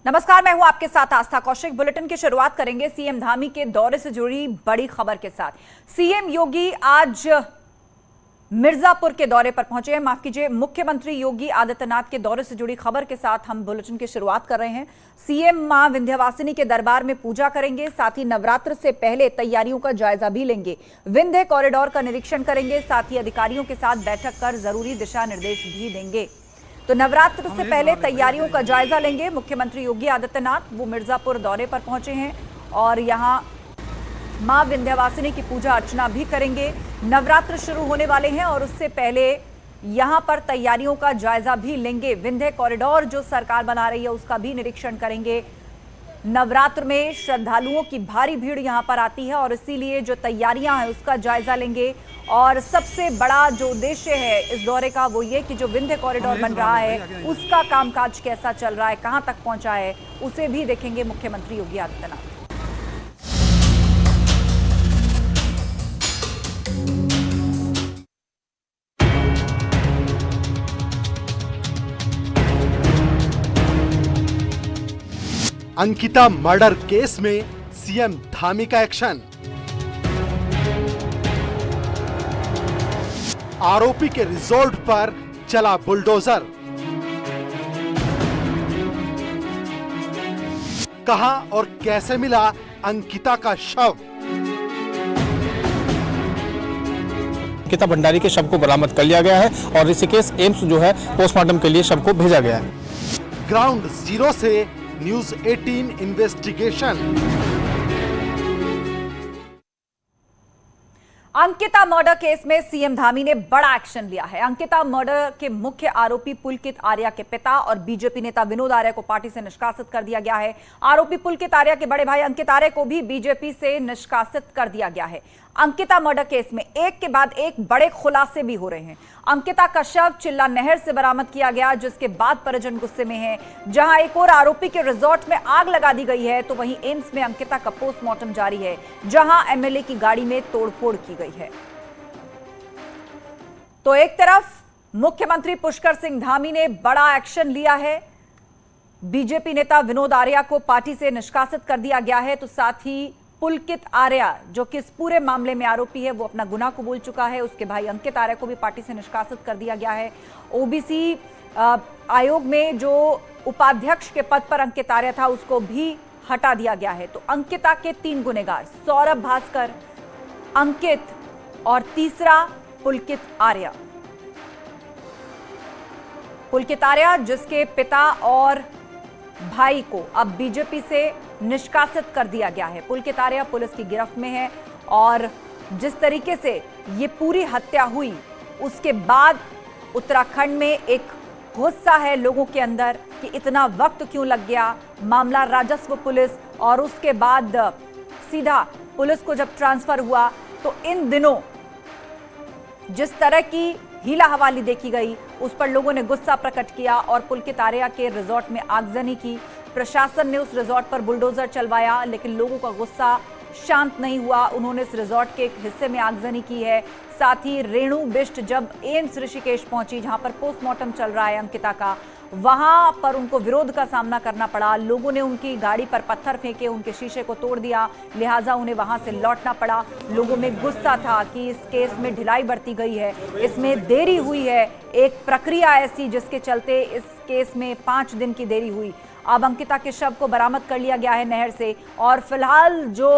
नमस्कार, मैं हूं आपके साथ आस्था कौशिक। बुलेटिन की शुरुआत करेंगे सीएम धामी के दौरे से जुड़ी बड़ी खबर के साथ। सीएम योगी आज मिर्जापुर के दौरे पर पहुंचे हैं। माफ कीजिए, मुख्यमंत्री योगी आदित्यनाथ के दौरे से जुड़ी खबर के साथ हम बुलेटिन की शुरुआत कर रहे हैं। सीएम मां विंध्यवासिनी के दरबार में पूजा करेंगे, साथ ही नवरात्र से पहले तैयारियों का जायजा भी लेंगे। विंध्य कॉरिडोर का निरीक्षण करेंगे, साथ ही अधिकारियों के साथ बैठक कर जरूरी दिशा निर्देश भी देंगे। तो नवरात्र से पहले तैयारियों का जायजा लेंगे मुख्यमंत्री योगी आदित्यनाथ। वो मिर्जापुर दौरे पर पहुंचे हैं और यहां मां विंध्यवासिनी की पूजा अर्चना भी करेंगे। नवरात्र शुरू होने वाले हैं और उससे पहले यहां पर तैयारियों का जायजा भी लेंगे। विंध्य कॉरिडोर जो सरकार बना रही है उसका भी निरीक्षण करेंगे। नवरात्र में श्रद्धालुओं की भारी भीड़ यहां पर आती है और इसीलिए जो तैयारियां हैं उसका जायजा लेंगे। और सबसे बड़ा जो उद्देश्य है इस दौरे का वो ये कि जो विंध्य कॉरिडोर बन रहा है उसका कामकाज कैसा चल रहा है, कहां तक पहुंचा है, उसे भी देखेंगे मुख्यमंत्री योगी आदित्यनाथ। अंकिता मर्डर केस में सीएम धामी का एक्शन। आरोपी के रिजॉर्ट पर चला बुलडोजर। कहां और कैसे मिला अंकिता का शव? अंकिता भंडारी के शव को बरामद कर लिया गया है और ऋषिकेश एम्स जो है पोस्टमार्टम के लिए शव को भेजा गया है। ग्राउंड जीरो से news 18 investigation. Ankita murder case में सीएम धामी ने बड़ा एक्शन लिया है। अंकिता मर्डर के मुख्य आरोपी पुलकित आर्या के पिता और बीजेपी नेता विनोद आर्या को पार्टी से निष्कासित कर दिया गया है। आरोपी पुलकित आर्या के बड़े भाई अंकित आर्या को भी बीजेपी से निष्कासित कर दिया गया है। अंकिता मर्डर केस में एक के बाद एक बड़े खुलासे भी हो रहे हैं। अंकिता का शव चिल्ला नहर से बरामद किया गया, जिसके बाद परिजन गुस्से में हैं। जहां एक और आरोपी के रिजॉर्ट में आग लगा दी गई है तो वहीं एम्स में अंकिता का पोस्टमार्टम जारी है, जहां एमएलए की गाड़ी में तोड़फोड़ की गई है। तो एक तरफ मुख्यमंत्री पुष्कर सिंह धामी ने बड़ा एक्शन लिया है, बीजेपी नेता विनोद आर्या को पार्टी से निष्कासित कर दिया गया है, तो साथ ही पुलकित आर्या जो कि इस पूरे मामले में आरोपी है वो अपना गुनाह कबूल चुका है। उसके भाई अंकित आर्या को भी पार्टी से निष्कासित कर दिया गया है। ओबीसी आयोग में जो उपाध्यक्ष के पद पर अंकित आर्या था उसको भी हटा दिया गया है। तो अंकिता के 3 गुनेगार सौरभ भास्कर, अंकित और तीसरा पुलकित आर्या। पुलकित आर्या जिसके पिता और भाई को अब बीजेपी से निष्कासित कर दिया गया है। पुलकित आर्या पुलिस की गिरफ्त में है और जिस तरीके से ये पूरी हत्या हुई उसके बाद उत्तराखंड में एक गुस्सा है लोगों के अंदर कि इतना वक्त क्यों लग गया। मामला राजस्व पुलिस और उसके बाद सीधा पुलिस को जब ट्रांसफर हुआ तो इन दिनों जिस तरह की हीला हवाली देखी गई उस पर लोगों ने गुस्सा प्रकट किया और पुलकित आर्या के रिजॉर्ट में आगजनी की। प्रशासन ने उस रिजॉर्ट पर बुलडोजर चलवाया लेकिन लोगों का गुस्सा शांत नहीं हुआ। उन्होंने इस रिजॉर्ट के एक हिस्से में आगजनी की है। साथ ही रेणु बिष्ट जब एम्स ऋषिकेश पहुंची जहां पर पोस्टमार्टम चल रहा है अंकिता का, वहां पर उनको विरोध का सामना करना पड़ा। लोगों ने उनकी गाड़ी पर पत्थर फेंके, उनके शीशे को तोड़ दिया, लिहाजा उन्हें वहां से लौटना पड़ा। लोगों में गुस्सा था कि इस केस में ढिलाई बरती गई है, इसमें देरी हुई है, एक प्रक्रिया ऐसी जिसके चलते इस केस में 5 दिन की देरी हुई। अब अंकिता के शव को बरामद कर लिया गया है नहर से और फिलहाल जो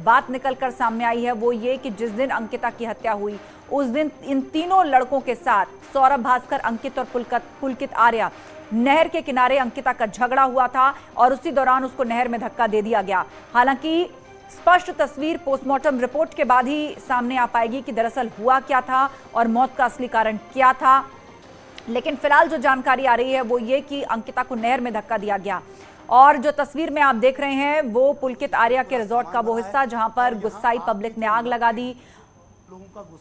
बात निकलकर सामने आई है वो ये कि जिस दिन अंकिता की हत्या हुई उस दिन इन तीनों लड़कों के साथ सौरभ भास्कर, अंकित और पुलकित आर्या नहर के किनारे अंकिता का झगड़ा हुआ था और उसी दौरान उसको नहर में धक्का दे दिया गया। हालांकि स्पष्ट तस्वीर पोस्टमार्टम रिपोर्ट के बाद ही सामने आ पाएगी कि दरअसल हुआ क्या था और मौत का असली कारण क्या था, लेकिन फिलहाल जो जानकारी आ रही है वो ये कि अंकिता को नहर में धक्का दिया गया। और जो तस्वीर में आप देख रहे हैं वो पुलकित आर्या के रिजॉर्ट का वो हिस्सा जहां पर गुस्साई पब्लिक ने आग लगा दी।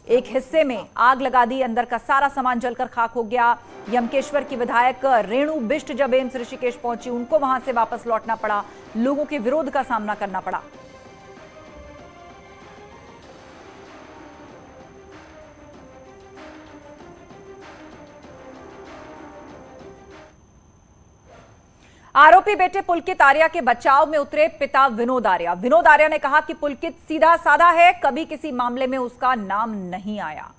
एक हिस्से में आग लगा दी, अंदर का सारा सामान जलकर खाक हो गया। यमकेश्वर की विधायक रेणु बिष्ट जब एम्स ऋषिकेश पहुंची उनको वहां से वापस लौटना पड़ा, लोगों के विरोध का सामना करना पड़ा। आरोपी बेटे पुलकित आर्या के बचाव में उतरे पिता विनोद आर्या। विनोद आर्या ने कहा कि पुलकित सीधा साधा है, कभी किसी मामले में उसका नाम नहीं आया।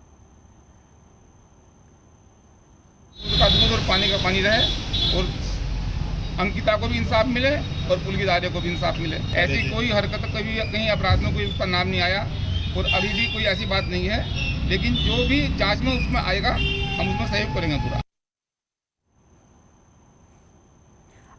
उसका दूध और पानी का पानी रहे और अंकिता को भी इंसाफ मिले और पुलकित आर्या को भी इंसाफ मिले। ऐसी कोई हरकत कभी कहीं अपराध में कोई उसका नाम नहीं आया और अभी भी कोई ऐसी बात नहीं है, लेकिन जो भी जांच में उसमें आएगा हम उसमें सहयोग करेंगे पूरा।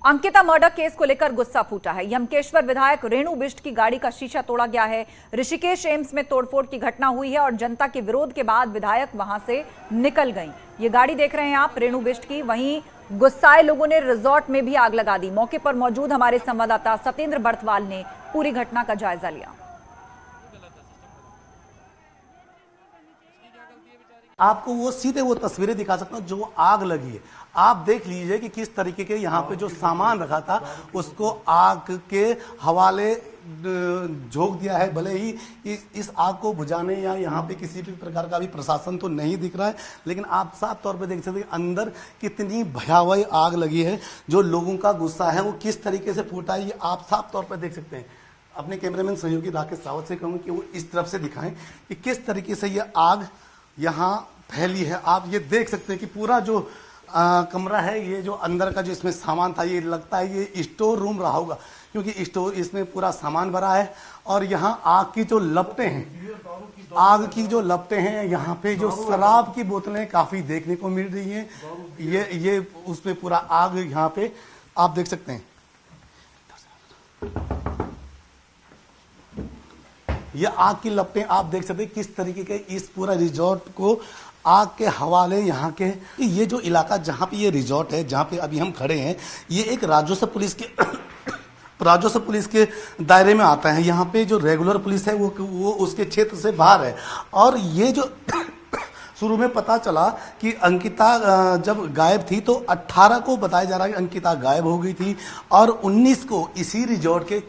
अंकिता मर्डर केस को लेकर गुस्सा फूटा है। यमकेश्वर विधायक रेणु बिष्ट की गाड़ी का शीशा तोड़ा गया है। ऋषिकेश एम्स में तोड़फोड़ की घटना हुई है और जनता के विरोध के बाद विधायक वहां से निकल गई। ये गाड़ी देख रहे हैं आप रेणु बिष्ट की। वहीं गुस्साए लोगों ने रिजॉर्ट में भी आग लगा दी। मौके पर मौजूद हमारे संवाददाता सतेंद्र बर्थवाल ने पूरी घटना का जायजा लिया। आपको वो सीधे वो तस्वीरें दिखा सकता हूँ जो आग लगी है। आप देख लीजिए कि किस तरीके के यहाँ पे जो सामान रखा था उसको आग के हवाले झोंक दिया है। भले ही इस आग को बुझाने या यहाँ पे किसी भी प्रकार का भी प्रशासन तो नहीं दिख रहा है, लेकिन आप साफ तौर पे देख सकते हैं अंदर कितनी भयावह आग लगी है। जो लोगों का गुस्सा है वो किस तरीके से फूटा है ये आप साफ तौर पर देख सकते हैं। अपने कैमरामैन सहयोगी राकेश रावत से कहूँ कि वो इस तरफ से दिखाएं कि किस तरीके से ये आग यहाँ फैली है। आप ये देख सकते हैं कि पूरा जो कमरा है, ये जो अंदर का जो इसमें सामान था, ये लगता है ये स्टोर रूम रहा होगा, क्योंकि स्टोर इसमें पूरा सामान भरा है। और यहाँ आग की जो लपटें हैं, आग की जो लपटें हैं, यहाँ पे जो शराब की बोतलें काफी देखने को मिल रही हैं। ये उसमें पूरा आग यहाँ पे आप देख सकते हैं। ये आग की लपटें आप देख सकते हैं किस तरीके के इस पूरा रिजॉर्ट को आग के हवाले। यहाँ के ये जो इलाका जहाँ पे ये रिजॉर्ट है, जहाँ पे अभी हम खड़े हैं, ये एक राजस्व पुलिस के दायरे में आता है। यहाँ पे जो रेगुलर पुलिस है वो उसके क्षेत्र से बाहर है। और ये जो शुरू में पता चला कि अंकिता जब गायब थी तो 18 को बताया जा रहा है कि अंकिता गायब हो गई थी और 19 को इसी रिजॉर्ट के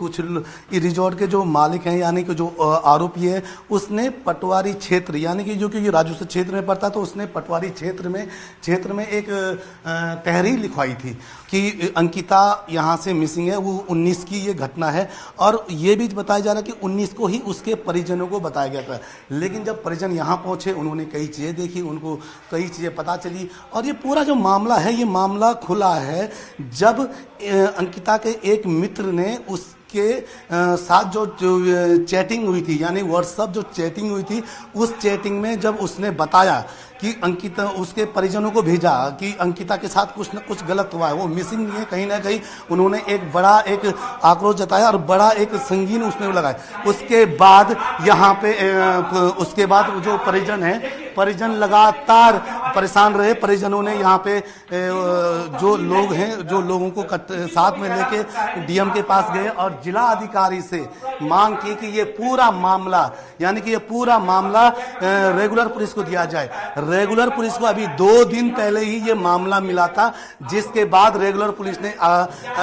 रिजॉर्ट के जो मालिक हैं यानी कि जो आरोपी है उसने पटवारी क्षेत्र यानी कि जो कि ये राजस्व क्षेत्र में पड़ता तो उसने पटवारी क्षेत्र में एक तहरीर लिखवाई थी कि अंकिता यहाँ से मिसिंग है। वो 19 की ये घटना है और ये भी बताया जा रहा है कि 19 को ही उसके परिजनों को बताया गया था। लेकिन जब परिजन यहाँ पहुँचे उन्होंने कई चीज़ें देखी, उनको कई चीज़ें पता चली और ये पूरा जो मामला है ये मामला खुला है जब अंकिता के एक मित्र ने उसके साथ जो चैटिंग हुई थी यानी व्हाट्सएप जो चैटिंग हुई थी उस चैटिंग में जब उसने बताया कि अंकिता उसके परिजनों को भेजा कि अंकिता के साथ कुछ न कुछ गलत हुआ है, वो मिसिंग नहीं है, कहीं ना कहीं उन्होंने एक बड़ा एक आक्रोश जताया और बड़ा एक संगीन उसमें लगाया। उसके बाद यहाँ पे उसके बाद जो परिजन है, परिजन लगातार परेशान रहे। परिजनों ने यहाँ पे जो लोग हैं जो लोगों को साथ में लेके डीएम के पास गए और जिला अधिकारी से मांग की कि ये पूरा मामला यानी कि ये पूरा मामला रेगुलर पुलिस को दिया जाए। रेगुलर पुलिस को अभी 2 दिन पहले ही ये मामला मिला था, जिसके बाद रेगुलर पुलिस ने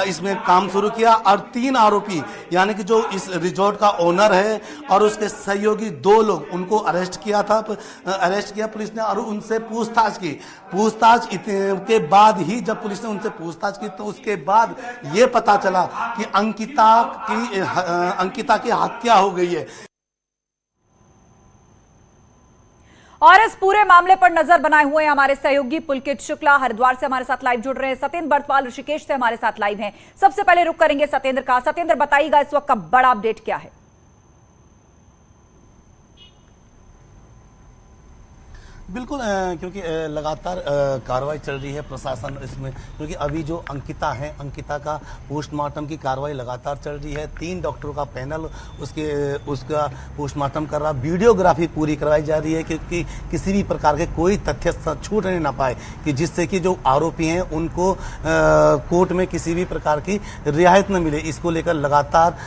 इसमें काम शुरू किया और 3 आरोपी यानी कि जो इस रिजॉर्ट का ओनर है और उसके सहयोगी 2 लोग उनको अरेस्ट किया पुलिस ने और उनसे पूछताछ की। पूछताछ के बाद ही जब पुलिस ने उनसे पूछताछ की तो उसके बाद ये पता चला कि अंकिता की हत्या हो गई है। और इस पूरे मामले पर नजर बनाए हुए हैं हमारे सहयोगी पुलकित शुक्ला हरिद्वार से हमारे साथ लाइव जुड़ रहे हैं। सतेंद्र बर्थवाल ऋषिकेश से हमारे साथ लाइव हैं। सबसे पहले रुक करेंगे सतेंद्र का। सतेंद्र बताइएगा इस वक्त का बड़ा अपडेट क्या है? बिल्कुल क्योंकि लगातार कार्रवाई चल रही है प्रशासन इसमें, क्योंकि अभी जो अंकिता है अंकिता का पोस्टमार्टम की कार्रवाई लगातार चल रही है। 3 डॉक्टरों का पैनल उसका पोस्टमार्टम कर रहा, वीडियोग्राफी पूरी करवाई जा रही है क्योंकि किसी भी प्रकार के कोई तथ्य छूटने ना पाए कि जिससे कि जो आरोपी हैं उनको कोर्ट में किसी भी प्रकार की रियायत न मिले। इसको लेकर लगातार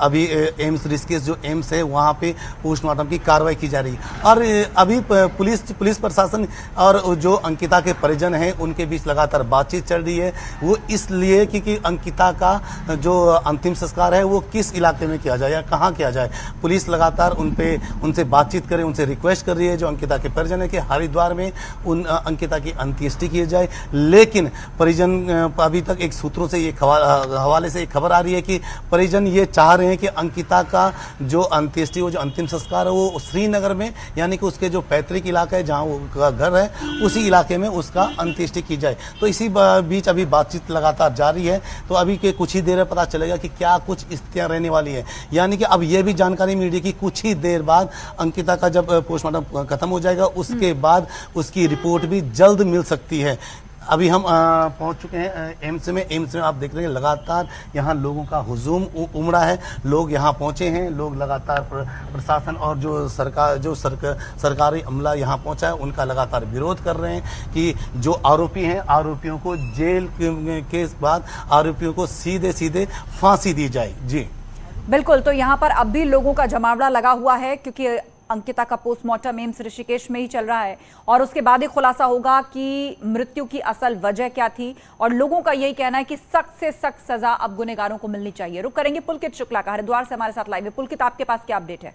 अभी एम्स ऋषिकेश जो एम्स है वहाँ पे पोस्टमार्टम की कार्रवाई की जा रही है और अभी पुलिस पुलिस प्रशासन और जो अंकिता के परिजन हैं उनके बीच लगातार बातचीत चल रही है। वो इसलिए क्योंकि अंकिता का जो अंतिम संस्कार है वो किस इलाके में किया जाए या कहाँ किया जाए। पुलिस लगातार उनसे बातचीत करे, उनसे रिक्वेस्ट कर रही है जो अंकिता के परिजन है कि हरिद्वार में अंकिता की अंत्येष्टि की जाए। लेकिन परिजन अभी तक एक सूत्रों से ये हवाले से एक खबर आ रही है कि परिजन ये चाह रहे हैं कि अंकिता का जो अंत्येष्टि, वो जो अंतिम संस्कार है वो श्रीनगर में, यानी कि उसके जो पैतृक इलाका है जहाँ वो घर है उसी इलाके में उसका अंत्येष्टि की जाए। तो इसी बीच अभी बातचीत लगातार जारी है। तो अभी के कुछ ही देर में पता चलेगा कि क्या कुछ स्थितियां रहने वाली है। यानी कि अब यह भी जानकारी मिल रही है कि कुछ ही देर बाद अंकिता का जब पोस्टमार्टम खत्म हो जाएगा उसके बाद उसकी रिपोर्ट भी जल्द मिल सकती है। अभी हम पहुंच चुके हैं एम्स में। एम्स में आप देख रहे हैं लगातार यहाँ लोगों का हुजूम उमड़ा है। लोग यहाँ पहुंचे हैं, लोग लगातार प्रशासन और जो सरकारी अमला यहाँ पहुंचा है उनका लगातार विरोध कर रहे हैं कि जो आरोपी हैं आरोपियों को जेल के बाद आरोपियों को सीधे सीधे फांसी दी जाए। जी बिल्कुल, तो यहाँ पर अब भी लोगों का जमावड़ा लगा हुआ है क्योंकि अंकिता का पोस्टमार्टम एम्स ऋषिकेश में ही चल रहा है और उसके बाद ही खुलासा होगा कि मृत्यु की असल वजह क्या थी। और लोगों का यही कहना है कि सख्त से सख्त सजा अब गुनहगारों को मिलनी चाहिए। रुक करेंगे पुलकित शुक्ला का, हरिद्वार से हमारे साथ लाइव है। पुलकित, आपके पास क्या अपडेट है?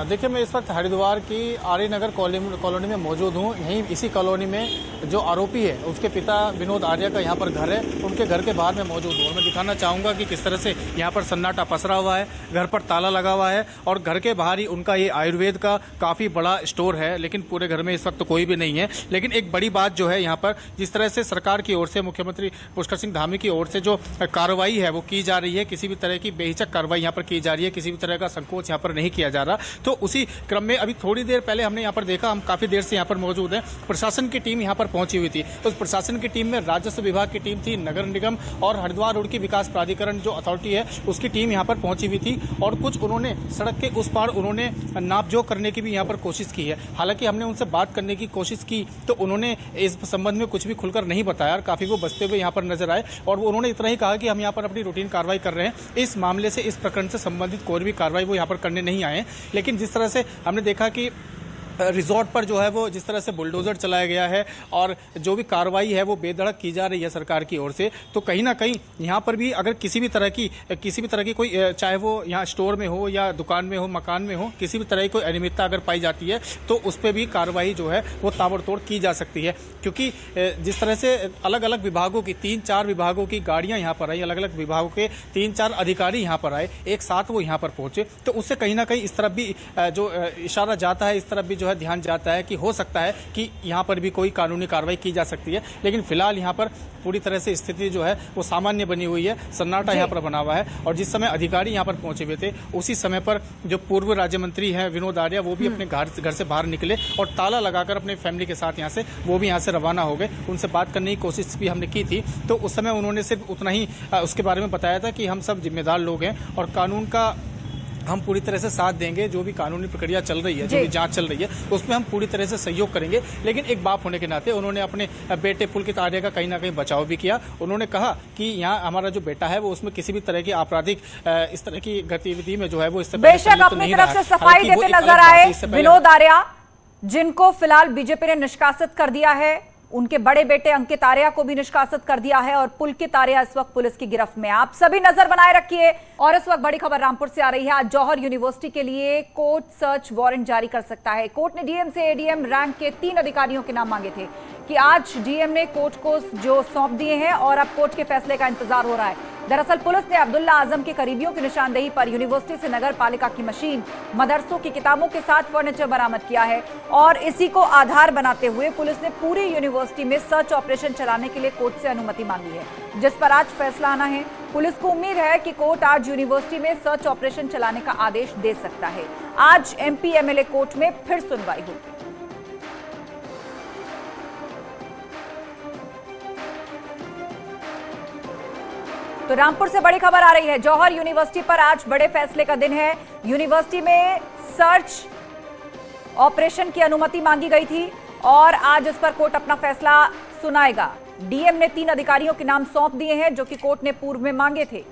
देखिए, मैं इस वक्त हरिद्वार की आर्यनगर कॉलोनी में मौजूद हूँ। यहीं इसी कॉलोनी में जो आरोपी है उसके पिता विनोद आर्य का यहाँ पर घर है, उनके घर के बाहर मैं मौजूद हूँ और मैं दिखाना चाहूँगा कि किस तरह से यहाँ पर सन्नाटा पसरा हुआ है, घर पर ताला लगा हुआ है और घर के बाहर ही उनका ये आयुर्वेद का काफ़ी बड़ा स्टोर है। लेकिन पूरे घर में इस वक्त कोई भी नहीं है। लेकिन एक बड़ी बात जो है यहाँ पर, जिस तरह से सरकार की ओर से, मुख्यमंत्री पुष्कर सिंह धामी की ओर से जो कार्रवाई है वो की जा रही है, किसी भी तरह की बेहिचक कार्रवाई यहाँ पर की जा रही है, किसी भी तरह का संकोच यहाँ पर नहीं किया जा रहा। तो उसी क्रम में अभी थोड़ी देर पहले हमने यहाँ पर देखा, हम काफी देर से यहाँ पर मौजूद हैं, प्रशासन की टीम यहाँ पर पहुंची हुई थी। तो प्रशासन की टीम में राजस्व विभाग की टीम थी, नगर निगम और हरिद्वार रुड़की विकास प्राधिकरण जो अथॉरिटी है उसकी टीम यहाँ पर पहुंची हुई थी और कुछ उन्होंने सड़क के उस पार उन्होंने नापजोक करने की भी यहाँ पर कोशिश की है। हालांकि हमने उनसे बात करने की कोशिश की तो उन्होंने इस संबंध में कुछ भी खुलकर नहीं बताया, काफी वो बचते हुए यहाँ पर नजर आए और उन्होंने इतना ही कहा कि हम यहाँ पर अपनी रूटीन कार्रवाई कर रहे हैं, इस मामले से, इस प्रकरण से संबंधित कोई भी कार्रवाई वो यहाँ पर करने नहीं आए। लेकिन जिस तरह से हमने देखा कि रिजॉर्ट पर जो है वो जिस तरह से बुलडोजर चलाया गया है और जो भी कार्रवाई है वो बेधड़क की जा रही है सरकार की ओर से, तो कहीं ना कहीं यहाँ पर भी अगर किसी भी तरह की कोई, चाहे वो यहाँ स्टोर में हो या दुकान में हो, मकान में हो, किसी भी तरह की कोई अनियमितता अगर पाई जाती है तो उस पर भी कार्रवाई जो है वो ताबड़तोड़ की जा सकती है। क्योंकि जिस तरह से अलग अलग विभागों की 3-4 विभागों की गाड़ियाँ यहाँ पर आई, अलग अलग विभागों के 3-4 अधिकारी यहाँ पर आए, एक साथ वो यहाँ पर पहुंचे, तो उससे कहीं ना कहीं इस तरफ भी जो इशारा जाता है, इस तरफ भी जो ध्यान जाता है कि हो सकता है कि यहाँ पर भी कोई कानूनी कार्रवाई की जा सकती है। लेकिन फिलहाल यहाँ पर पूरी तरह से स्थिति जो है वो सामान्य बनी हुई है, सन्नाटा यहाँ पर बना हुआ है। और जिस समय अधिकारी यहाँ पर पहुंचे हुए थे उसी समय पर जो पूर्व राज्य मंत्री हैं विनोद आर्य, वो भी अपने घर से बाहर निकले और ताला लगाकर अपने फैमिली के साथ वो भी यहाँ से रवाना हो गए। उनसे बात करने की कोशिश भी हमने की थी तो उस समय उन्होंने सिर्फ उतना ही उसके बारे में बताया था कि हम सब जिम्मेदार लोग हैं और कानून का हम पूरी तरह से साथ देंगे, जो भी कानूनी प्रक्रिया चल रही है, जो भी जांच चल रही है उसमें हम पूरी तरह से सहयोग करेंगे। लेकिन एक बाप होने के नाते उन्होंने अपने बेटे पुलकित आर्य का कहीं ना कहीं बचाव भी किया। उन्होंने कहा कि यहाँ हमारा जो बेटा है वो उसमें किसी भी तरह की आपराधिक इस तरह की गतिविधि में जो है वो इससे बेशक अपनी तरफ से सफाई देते नजर आए विनोद आर्य, जिनको फिलहाल बीजेपी ने निष्कासित कर दिया है। उनके बड़े बेटे अंकित आर्य को भी निष्कासित कर दिया है और पुलकित आर्य इस वक्त पुलिस की गिरफ्त में। आप सभी नजर बनाए रखिए। और इस वक्त बड़ी खबर रामपुर से आ रही है। आज जौहर यूनिवर्सिटी के लिए कोर्ट सर्च वारंट जारी कर सकता है। कोर्ट ने डीएम से एडीएम रैंक के 3 अधिकारियों के नाम मांगे थे कि आज डीएम ने कोर्ट को जो सौंप दिए हैं और अब कोर्ट के फैसले का इंतजार हो रहा है। दरअसल पुलिस ने अब्दुल्ला आजम के करीबियों की निशानदेही पर यूनिवर्सिटी से नगर पालिका की मशीन, मदरसों की किताबों के साथ फर्नीचर बरामद किया है और इसी को आधार बनाते हुए पुलिस ने पूरी यूनिवर्सिटी में सर्च ऑपरेशन चलाने के लिए कोर्ट से अनुमति मांगी है, जिस पर आज फैसला आना है। पुलिस को उम्मीद है कि कोर्ट आज यूनिवर्सिटी में सर्च ऑपरेशन चलाने का आदेश दे सकता है। आज एमपी एमएलए कोर्ट में फिर सुनवाई होगी। तो रामपुर से बड़ी खबर आ रही है। जौहर यूनिवर्सिटी पर आज बड़े फैसले का दिन है। यूनिवर्सिटी में सर्च ऑपरेशन की अनुमति मांगी गई थी और आज इस पर कोर्ट अपना फैसला सुनाएगा। डीएम ने 3 अधिकारियों के नाम सौंप दिए हैं जो कि कोर्ट ने पूर्व में मांगे थे।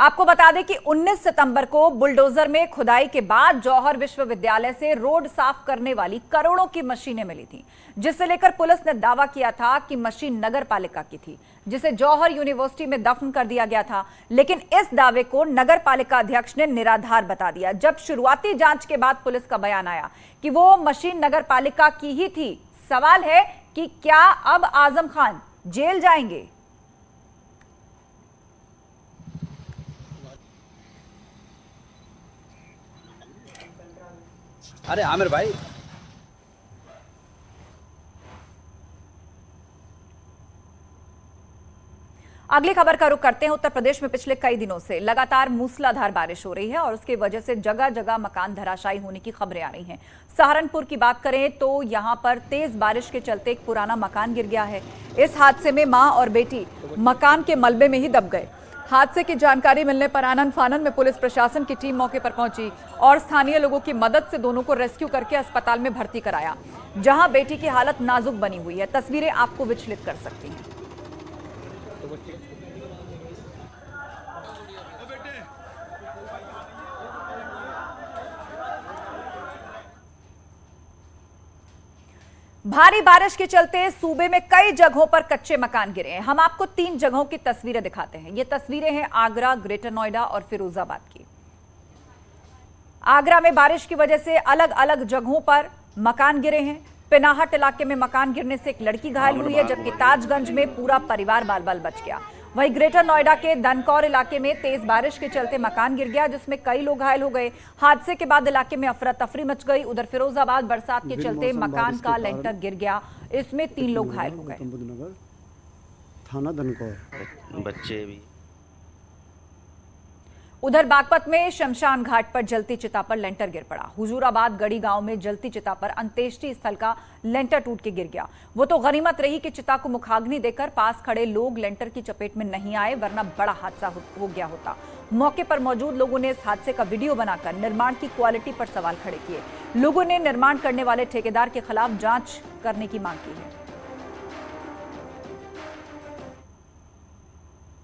आपको बता दें कि 19 सितंबर को बुलडोजर में खुदाई के बाद जौहर विश्वविद्यालय से रोड साफ करने वाली करोड़ों की मशीनें मिली थी, जिसे लेकर पुलिस ने दावा किया था कि मशीन नगर पालिका की थी, जिसे जौहर यूनिवर्सिटी में दफन कर दिया गया था। लेकिन इस दावे को नगर पालिका अध्यक्ष ने निराधार बता दिया, जब शुरुआती जांच के बाद पुलिस का बयान आया कि वो मशीन नगर पालिका की ही थी। सवाल है कि क्या अब आजम खान जेल जाएंगे? अरे आमिर भाई, अगली खबर का रुख करते हैं। उत्तर प्रदेश में पिछले कई दिनों से लगातार मूसलाधार बारिश हो रही है और उसकी वजह से जगह जगह मकान धराशायी होने की खबरें आ रही हैं। सहारनपुर की बात करें तो यहां पर तेज बारिश के चलते एक पुराना मकान गिर गया है। इस हादसे में मां और बेटी मकान के मलबे में ही दब गए। हादसे की जानकारी मिलने पर आनन फानन में पुलिस प्रशासन की टीम मौके पर पहुंची और स्थानीय लोगों की मदद से दोनों को रेस्क्यू करके अस्पताल में भर्ती कराया, जहां बेटी की हालत नाजुक बनी हुई है। तस्वीरें आपको विचलित कर सकती हैं। भारी बारिश के चलते सूबे में कई जगहों पर कच्चे मकान गिरे हैं। हम आपको 3 जगहों की तस्वीरें दिखाते हैं। ये तस्वीरें हैं आगरा, ग्रेटर नोएडा और फिरोजाबाद की। आगरा में बारिश की वजह से अलग अलग जगहों पर मकान गिरे हैं। पिनाहट इलाके में मकान गिरने से एक लड़की घायल हुई है, जबकि ताजगंज में पूरा परिवार बाल बाल बच गया। वहीं ग्रेटर नोएडा के दनकौर इलाके में तेज बारिश के चलते मकान गिर गया, जिसमें कई लोग घायल हो गए। हादसे के बाद इलाके में अफरा तफरी मच गई। उधर फिरोजाबाद बरसात के चलते मकान का लेंटर गिर गया, इसमें 3 लोग घायल हो गए। थाना दनकौर बच्चे भी। उधर बागपत में शमशान घाट पर जलती चिता पर लेंटर गिर पड़ा। हुजूराबाद गढ़ी गांव में जलती चिता पर अंत्येष्टि स्थल का लेंटर टूट के गिर गया। वो तो गनीमत रही कि चिता को मुखाग्नि देकर पास खड़े लोग लेंटर की चपेट में नहीं आए, वरना बड़ा हादसा हो गया होता। मौके पर मौजूद लोगों ने इस हादसे का वीडियो बनाकर निर्माण की क्वालिटी पर सवाल खड़े किए। लोगों ने निर्माण करने वाले ठेकेदार के खिलाफ जांच करने की मांग की है।